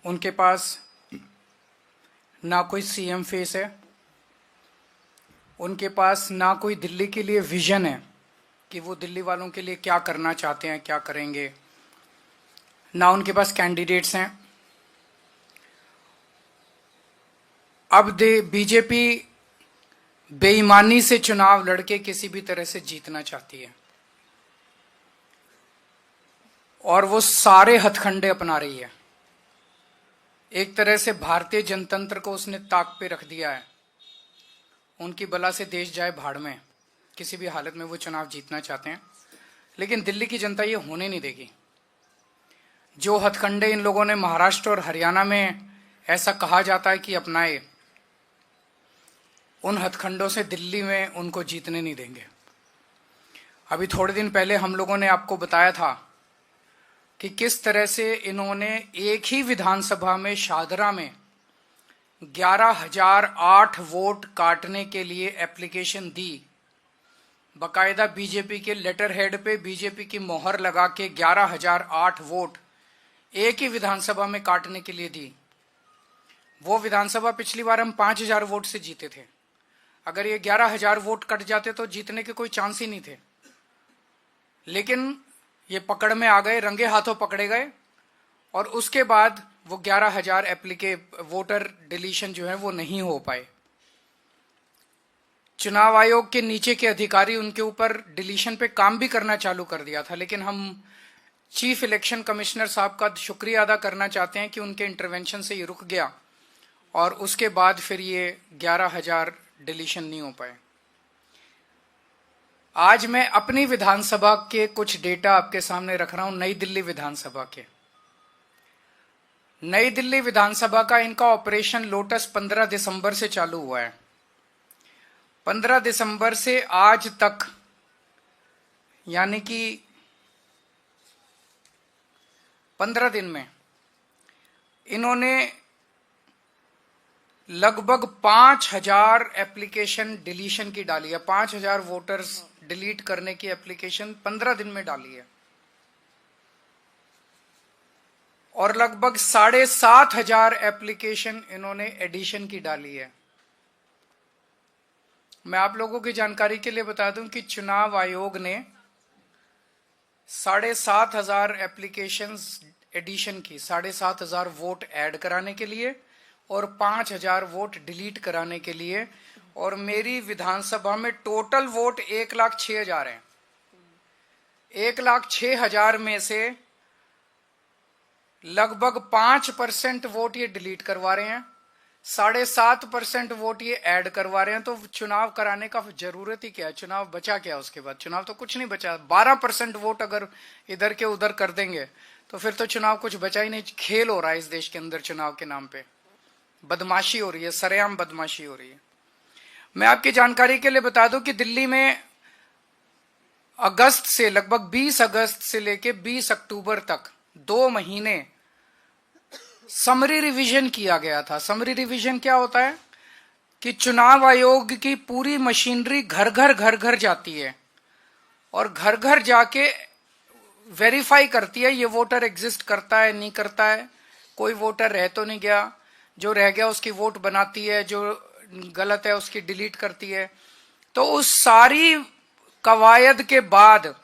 उनके पास ना कोई सीएम फेस है, उनके पास ना कोई दिल्ली के लिए विजन है कि वो दिल्ली वालों के लिए क्या करना चाहते हैं, क्या करेंगे, ना उनके पास कैंडिडेट्स हैं। अब बीजेपी बेईमानी से चुनाव लड़के किसी भी तरह से जीतना चाहती है और वो सारे हथकंडे अपना रही है। एक तरह से भारतीय जनतंत्र को उसने ताक पे रख दिया है। उनकी बला से देश जाए भाड़ में, किसी भी हालत में वो चुनाव जीतना चाहते हैं, लेकिन दिल्ली की जनता ये होने नहीं देगी। जो हथकंडे इन लोगों ने महाराष्ट्र और हरियाणा में ऐसा कहा जाता है कि अपनाए, उन हथकंडों से दिल्ली में उनको जीतने नहीं देंगे। अभी थोड़े दिन पहले हम लोगों ने आपको बताया था कि किस तरह से इन्होंने एक ही विधानसभा में शाहदरा में 11,008 वोट काटने के लिए एप्लीकेशन दी। बकायदा बीजेपी के लेटर हेड पे बीजेपी की मोहर लगा के 11,008 वोट एक ही विधानसभा में काटने के लिए दी। वो विधानसभा पिछली बार हम 5,000 वोट से जीते थे। अगर ये 11,000 वोट कट जाते तो जीतने के कोई चांस ही नहीं थे, लेकिन ये पकड़ में आ गए, रंगे हाथों पकड़े गए और उसके बाद वो 11,000 वोटर डिलीशन जो है वो नहीं हो पाए। चुनाव आयोग के नीचे के अधिकारी उनके ऊपर डिलीशन पे काम भी करना चालू कर दिया था, लेकिन हम चीफ इलेक्शन कमिश्नर साहब का शुक्रिया अदा करना चाहते हैं कि उनके इंटरवेंशन से ये रुक गया और उसके बाद फिर ये 11,000 डिलीशन नहीं हो पाए। आज मैं अपनी विधानसभा के कुछ डेटा आपके सामने रख रहा हूं, नई दिल्ली विधानसभा के। नई दिल्ली विधानसभा का इनका ऑपरेशन लोटस 15 दिसंबर से चालू हुआ है। 15 दिसंबर से आज तक, यानी कि 15 दिन में इन्होंने लगभग 5,000 एप्लीकेशन डिलीशन की डाली है। 5,000 वोटर्स डिलीट करने की एप्लीकेशन 15 दिन में डाली है और लगभग 7,500 एप्लीकेशन इन्होंने एडिशन की डाली है। मैं आप लोगों की जानकारी के लिए बता दूं कि चुनाव आयोग ने 7,500 एप्लीकेशंस एडिशन की, 7,500 वोट ऐड कराने के लिए और 5,000 वोट डिलीट कराने के लिए, और मेरी विधानसभा में टोटल वोट 1,06,000 हैं। 1,06,000 में से लगभग 5% वोट ये डिलीट करवा रहे हैं, 7.5% वोट ये ऐड करवा रहे हैं। तो चुनाव कराने का जरूरत ही क्या है? चुनाव बचा क्या उसके बाद? चुनाव तो कुछ नहीं बचा। 12% वोट अगर इधर के उधर कर देंगे तो फिर तो चुनाव कुछ बचा ही नहीं। खेल हो रहा है इस देश के अंदर चुनाव के नाम पे, बदमाशी हो रही है, सरेआम बदमाशी हो रही है। मैं आपकी जानकारी के लिए बता दूं कि दिल्ली में अगस्त से, लगभग 20 अगस्त से लेके 20 अक्टूबर तक 2 महीने समरी रिवीजन किया गया था। समरी रिवीजन क्या होता है कि चुनाव आयोग की पूरी मशीनरी घर घर जाती है और घर घर जाके वेरीफाई करती है ये वोटर एग्जिस्ट करता है, नहीं करता है, कोई वोटर रह तो नहीं गया, जो रह गया उसकी वोट बनाती है, जो गलत है उसकी डिलीट करती है। तो उस सारी कवायद के बाद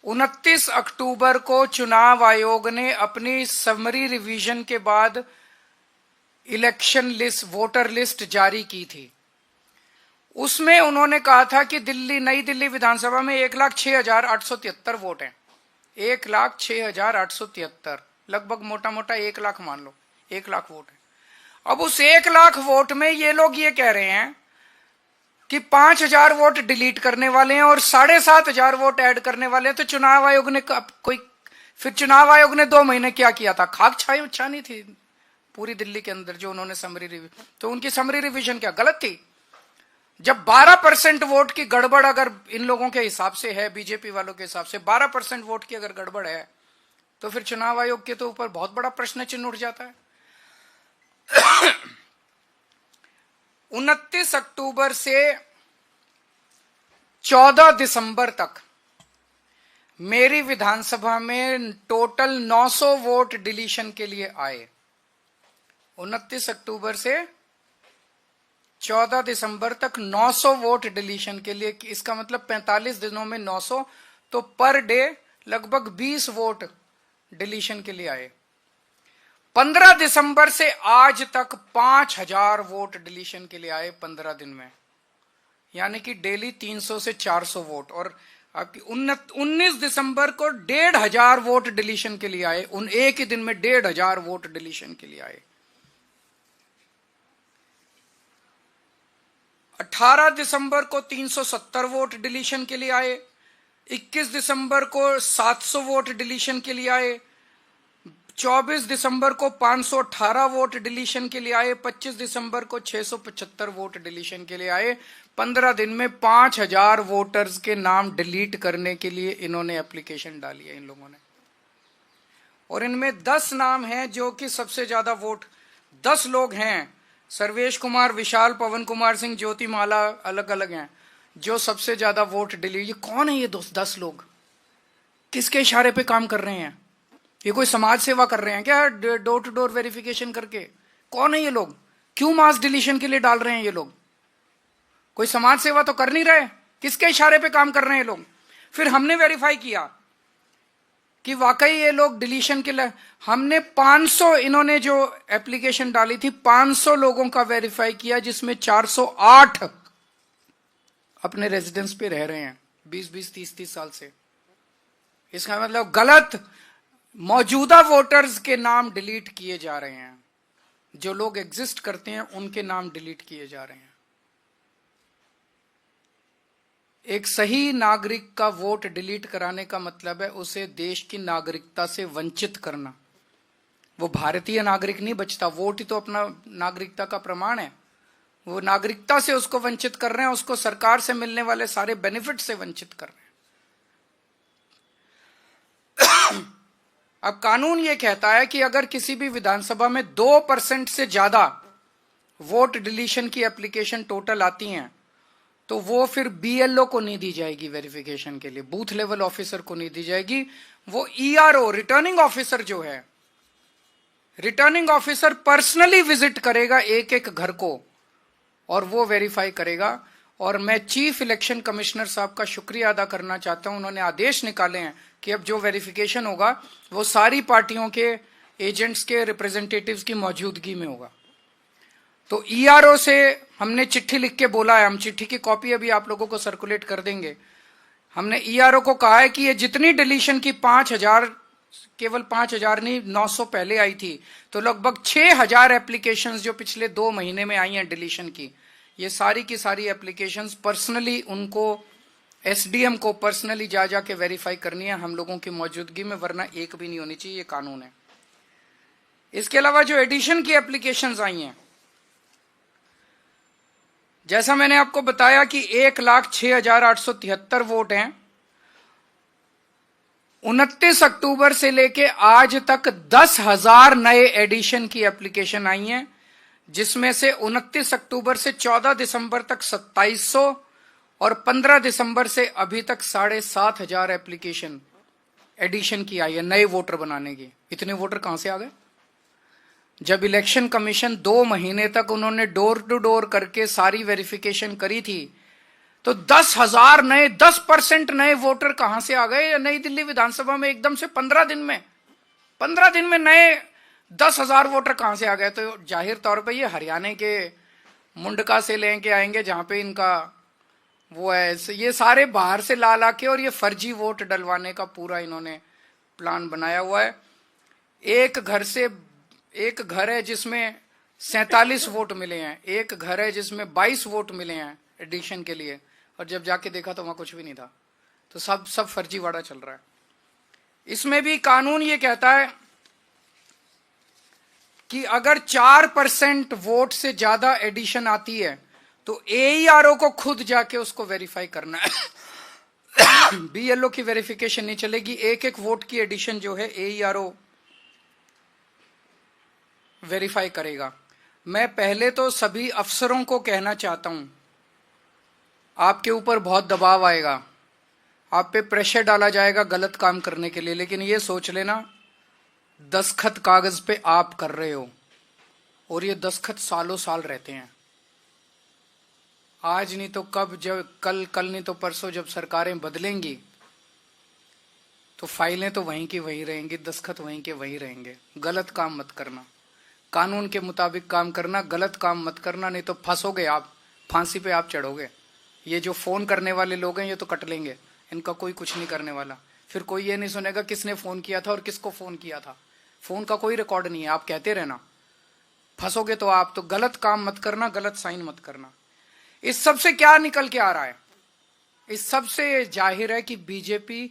29 अक्टूबर को चुनाव आयोग ने अपनी समरी रिवीजन के बाद इलेक्शन लिस्ट, वोटर लिस्ट जारी की थी। उसमें उन्होंने कहा था कि नई दिल्ली विधानसभा में 1,06,873 वोट हैं। 1,06,873, लगभग मोटा मोटा 1 लाख मान लो, 1 लाख वोट है। अब उस 1 लाख वोट में ये लोग ये कह रहे हैं कि 5,000 वोट डिलीट करने वाले हैं और 7,500 वोट ऐड करने वाले हैं। तो चुनाव आयोग ने फिर चुनाव आयोग ने 2 महीने क्या किया था? खाक छानी थी पूरी दिल्ली के अंदर जो उन्होंने समरी रिवीजन। तो उनकी समरी रिवीजन क्या गलत थी? जब 12% वोट की गड़बड़ अगर इन लोगों के हिसाब से है, बीजेपी वालों के हिसाब से 12% वोट की अगर गड़बड़ है, तो फिर चुनाव आयोग के तो ऊपर बहुत बड़ा प्रश्न चिन्ह उठ जाता है। 29 अक्टूबर से 14 दिसंबर तक मेरी विधानसभा में टोटल 900 वोट डिलीशन के लिए आए। 29 अक्टूबर से 14 दिसंबर तक 900 वोट डिलीशन के लिए। इसका मतलब 45 दिनों में 900, तो पर डे लगभग 20 वोट डिलीशन के लिए आए। 15 दिसंबर से आज तक 5000 वोट डिलीशन के लिए आए 15 दिन में, यानी कि डेली 300 से 400 वोट। और आपकी 19 दिसंबर को 1500 वोट डिलीशन के लिए आए, उन एक ही दिन में 1500 वोट डिलीशन के लिए आए। 18 दिसंबर को 370 वोट डिलीशन के लिए आए, 21 दिसंबर को 700 वोट डिलीशन के लिए आए, 24 दिसंबर को 518 वोट डिलीशन के लिए आए, 25 दिसंबर को 675 वोट डिलीशन के लिए आए। 15 दिन में 5000 वोटर्स के नाम डिलीट करने के लिए इन्होंने एप्लीकेशन डाली है इन लोगों ने। और इनमें 10 नाम हैं जो कि सबसे ज्यादा वोट, 10 लोग हैं, सर्वेश कुमार, विशाल, पवन कुमार सिंह, ज्योति माला, अलग अलग हैं, जो सबसे ज्यादा वोट डिलीट। ये कौन है ये 10 लोग? किसके इशारे पे काम कर रहे हैं? ये कोई समाज सेवा कर रहे हैं क्या डोर टू डोर वेरिफिकेशन करके? कौन है ये लोग? क्यों मास डिलीशन के लिए डाल रहे हैं ये लोग? कोई समाज सेवा तो कर नहीं रहे, किसके इशारे पे काम कर रहे हैं ये लोग? फिर हमने वेरीफाई किया कि वाकई ये लोग डिलीशन के लिए, हमने 500, इन्होंने जो एप्लीकेशन डाली थी 500 लोगों का वेरीफाई किया, जिसमें 408 अपने रेजिडेंस पे रह रहे हैं 20-20, 30-30 साल से। इसका मतलब गलत मौजूदा वोटर्स के नाम डिलीट किए जा रहे हैं, जो लोग एग्जिस्ट करते हैं उनके नाम डिलीट किए जा रहे हैं। एक सही नागरिक का वोट डिलीट कराने का मतलब है उसे देश की नागरिकता से वंचित करना। वो भारतीय नागरिक नहीं बचता, वोट ही तो अपना नागरिकता का प्रमाण है। वो नागरिकता से उसको वंचित कर रहे हैं, उसको सरकार से मिलने वाले सारे बेनिफिट से वंचित कर रहे हैं। अब कानून ये कहता है कि अगर किसी भी विधानसभा में 2% से ज्यादा वोट डिलीशन की एप्लीकेशन टोटल आती हैं, तो वो फिर बीएलओ को नहीं दी जाएगी वेरिफिकेशन के लिए, बूथ लेवल ऑफिसर को नहीं दी जाएगी। वो ईआरओ, रिटर्निंग ऑफिसर जो है, रिटर्निंग ऑफिसर पर्सनली विजिट करेगा एक एक घर को और वो वेरीफाई करेगा। और मैं चीफ इलेक्शन कमिश्नर साहब का शुक्रिया अदा करना चाहता हूं, उन्होंने आदेश निकाले हैं कि अब जो वेरिफिकेशन होगा वो सारी पार्टियों के एजेंट्स के रिप्रेजेंटेटिव्स की मौजूदगी में होगा। तो ईआरओ से हमने चिट्ठी लिख के बोला है, हम चिट्ठी की कॉपी अभी आप लोगों को सर्कुलेट कर देंगे। हमने ईआरओ को कहा है कि ये जितनी डिलीशन की 5000, केवल 5000 नहीं 900 पहले आई थी, तो लगभग 6000 एप्लीकेशंस जो पिछले 2 महीने में आई हैं डिलीशन की, ये सारी की सारी एप्लीकेशंस पर्सनली उनको, एसडीएम को पर्सनली जा जाके वेरीफाई करनी है हम लोगों की मौजूदगी में, वरना एक भी नहीं होनी चाहिए, ये कानून है। इसके अलावा जो एडिशन की एप्लीकेशंस आई हैं, जैसा मैंने आपको बताया कि 1,06,873 वोट हैं। 29 अक्टूबर से लेके आज तक 10,000 नए एडिशन की एप्लीकेशन आई हैं, जिसमें से 29 अक्टूबर से 14 दिसंबर तक 2700 और 15 दिसंबर से अभी तक 7,500 एप्लीकेशन एडिशन की आई है नए वोटर बनाने की। इतने वोटर कहां से आ गए? जब इलेक्शन कमीशन 2 महीने तक उन्होंने डोर टू डोर करके सारी वेरिफिकेशन करी थी, तो 10,000 नए, 10% नए वोटर कहां से आ गए नई दिल्ली विधानसभा में एकदम से 15 दिन में? 15 दिन में नए 10,000 वोटर कहां से आ गए? तो जाहिर तौर पे ये हरियाणा के मुंडका से लेके आएंगे, जहां पे इनका वो है, ये सारे बाहर से ला ला के और ये फर्जी वोट डलवाने का पूरा इन्होंने प्लान बनाया हुआ है। एक घर है जिसमें 47 वोट मिले हैं, एक घर है जिसमें 22 वोट मिले हैं एडिशन के लिए, और जब जाके देखा तो वहां कुछ भी नहीं था। तो सब फर्जीवाड़ा चल रहा है। इसमें भी कानून ये कहता है कि अगर 4% वोट से ज्यादा एडिशन आती है तो एईआरओ को खुद जाके उसको वेरीफाई करना है। बीएलओ की वेरिफिकेशन नहीं चलेगी। एक एक वोट की एडिशन जो है एईआरओ वेरीफाई करेगा। मैं पहले तो सभी अफसरों को कहना चाहता हूं, आपके ऊपर बहुत दबाव आएगा, आप पे प्रेशर डाला जाएगा गलत काम करने के लिए, लेकिन ये सोच लेना दस्तखत कागज पे आप कर रहे हो, और ये दस्तखत सालों साल रहते हैं। आज नहीं तो कब, जब कल नहीं तो परसों जब सरकारें बदलेंगी तो फाइलें तो वहीं की वहीं रहेंगी, दस्तखत वहीं के वहीं रहेंगे। गलत काम मत करना, कानून के मुताबिक काम करना, गलत काम मत करना, नहीं तो फंसोगे आप, फांसी पे आप चढ़ोगे। ये जो फोन करने वाले लोग हैं ये तो कट लेंगे, इनका कोई कुछ नहीं करने वाला। फिर कोई ये नहीं सुनेगा किसने फोन किया था और किसको फोन किया था, फोन का कोई रिकॉर्ड नहीं है, आप कहते रहना। फंसोगे तो आप, तो गलत काम मत करना, गलत साइन मत करना। इस सब से क्या निकल के आ रहा है? इस सब से जाहिर है कि बीजेपी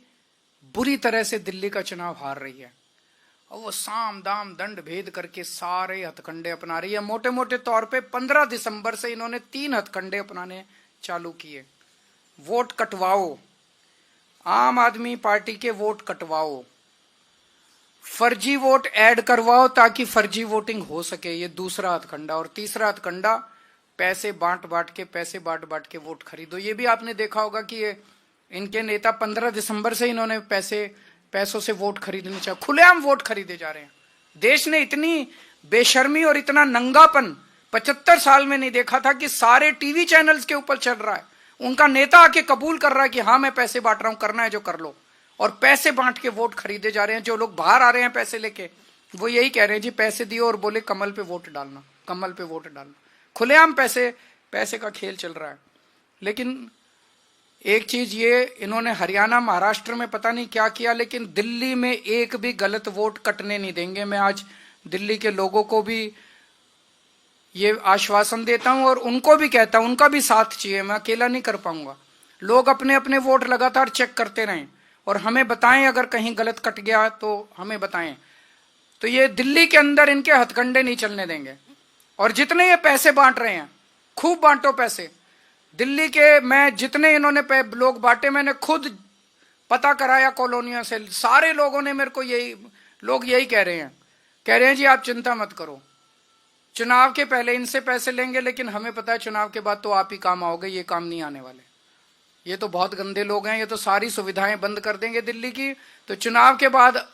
बुरी तरह से दिल्ली का चुनाव हार रही है और वो साम दाम दंड भेद करके सारे हथकंडे अपना रही है। मोटे मोटे तौर पे 15 दिसंबर से इन्होंने 3 हथकंडे अपनाने चालू किए। वोट कटवाओ, आम आदमी पार्टी के वोट कटवाओ, फर्जी वोट ऐड करवाओ ताकि फर्जी वोटिंग हो सके, ये दूसरा हथकंडा। और तीसरा हथकंडा, पैसे बांट बांट के वोट खरीदो। ये भी आपने देखा होगा कि ये इनके नेता 15 दिसंबर से इन्होंने पैसों से वोट खरीदने चाहिए, खुलेआम वोट खरीदे जा रहे हैं। देश ने इतनी बेशर्मी और इतना नंगापन 75 साल में नहीं देखा था कि सारे टीवी चैनल्स के ऊपर चल रहा है। उनका नेता आके कबूल कर रहा है कि हाँ मैं पैसे बांट रहा हूं, करना है जो कर लो। और पैसे बांट के वोट खरीदे जा रहे हैं। जो लोग बाहर आ रहे हैं पैसे लेके, वो यही कह रहे हैं जी पैसे दियो और बोले कमल पे वोट डालना, कमल पे वोट डालना। खुलेआम पैसे का खेल चल रहा है। लेकिन एक चीज ये, इन्होंने हरियाणा महाराष्ट्र में पता नहीं क्या किया, लेकिन दिल्ली में एक भी गलत वोट कटने नहीं देंगे। मैं आज दिल्ली के लोगों को भी ये आश्वासन देता हूं और उनको भी कहता हूं, उनका भी साथ चाहिए, मैं अकेला नहीं कर पाऊंगा। लोग अपने अपने वोट लगातार चेक करते रहें और हमें बताएं अगर कहीं गलत कट गया तो हमें बताएं। तो ये दिल्ली के अंदर इनके हथकंडे नहीं चलने देंगे। और जितने ये पैसे बांट रहे हैं, खूब बांटो पैसे। दिल्ली के मैं जितने इन्होंने लोग बांटे, मैंने खुद पता कराया कॉलोनियों से, सारे लोगों ने मेरे को यही कह रहे हैं जी आप चिंता मत करो, चुनाव के पहले इनसे पैसे लेंगे, लेकिन हमें पता है चुनाव के बाद तो आप ही काम आओगे, ये काम नहीं आने वाले। ये तो बहुत गंदे लोग हैं, ये तो सारी सुविधाएं बंद कर देंगे दिल्ली की। तो चुनाव के बाद,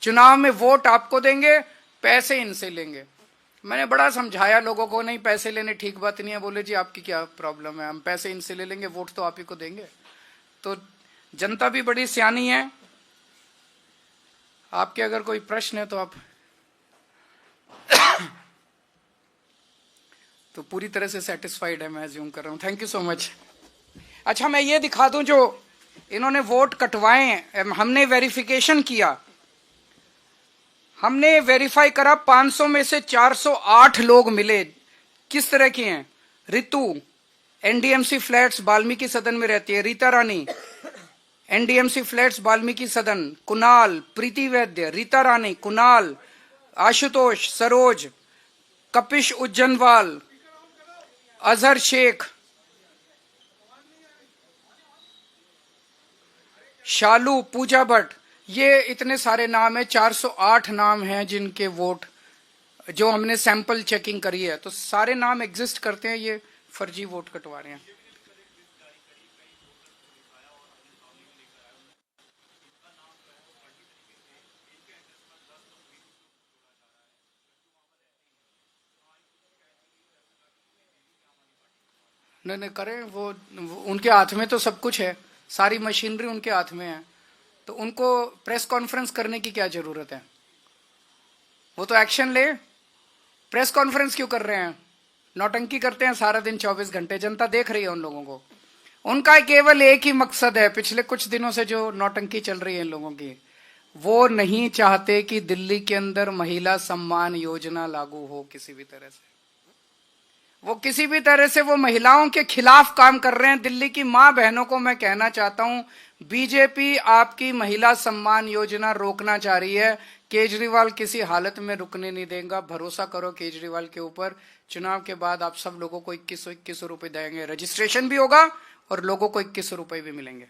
चुनाव में वोट आपको देंगे, पैसे इनसे लेंगे। मैंने बड़ा समझाया लोगों को, नहीं पैसे लेने ठीक बात नहीं है। बोले जी आपकी क्या प्रॉब्लम है, हम पैसे इनसे ले लेंगे, वोट तो आप ही को देंगे। तो जनता भी बड़ी सियानी है। आपके अगर कोई प्रश्न है तो आप तो पूरी तरह से सेटिस्फाइड है, मैं अज्यूम कर रहा हूं। Thank you so much. अच्छा मैं ये दिखा दूं, जो इन्होंने वोट कटवाए, हमने वेरिफिकेशन किया, हमने वेरीफाई करा, 500 में से 408 लोग मिले। किस तरह के हैं? रितु एनडीएमसी फ्लैट्स वाल्मीकि सदन में रहती है, रीता रानी एनडीएमसी फ्लैट्स वाल्मीकि सदन, कुणाल, प्रीति वैद्य, रीता रानी, कुणाल, आशुतोष, सरोज, कपिश उज्जैनवाल, अजहर शेख, शालू, पूजा भट्ट, ये इतने सारे नाम है। 408 नाम हैं जिनके वोट, जो हमने सैंपल चेकिंग करी है, तो सारे नाम एग्जिस्ट करते हैं। ये फर्जी वोट कटवा रहे हैं। नहीं करें, वो उनके हाथ में तो सब कुछ है, सारी मशीनरी उनके हाथ में है। तो उनको प्रेस कॉन्फ्रेंस करने की क्या जरूरत है? वो तो एक्शन ले। प्रेस कॉन्फ्रेंस क्यों कर रहे हैं? नौटंकी करते हैं सारा दिन 24 घंटे, जनता देख रही है उन लोगों को। उनका केवल एक ही मकसद है, पिछले कुछ दिनों से जो नौटंकी चल रही है इन लोगों की, वो नहीं चाहते कि दिल्ली के अंदर महिला सम्मान योजना लागू हो किसी भी तरह से। वो किसी भी तरह से वो महिलाओं के खिलाफ काम कर रहे हैं। दिल्ली की मां बहनों को मैं कहना चाहता हूं, बीजेपी आपकी महिला सम्मान योजना रोकना चाह रही है, केजरीवाल किसी हालत में रुकने नहीं देगा। भरोसा करो केजरीवाल के ऊपर। चुनाव के बाद आप सब लोगों को 2100 रुपए देंगे, रजिस्ट्रेशन भी होगा और लोगों को 2100 रुपए भी मिलेंगे।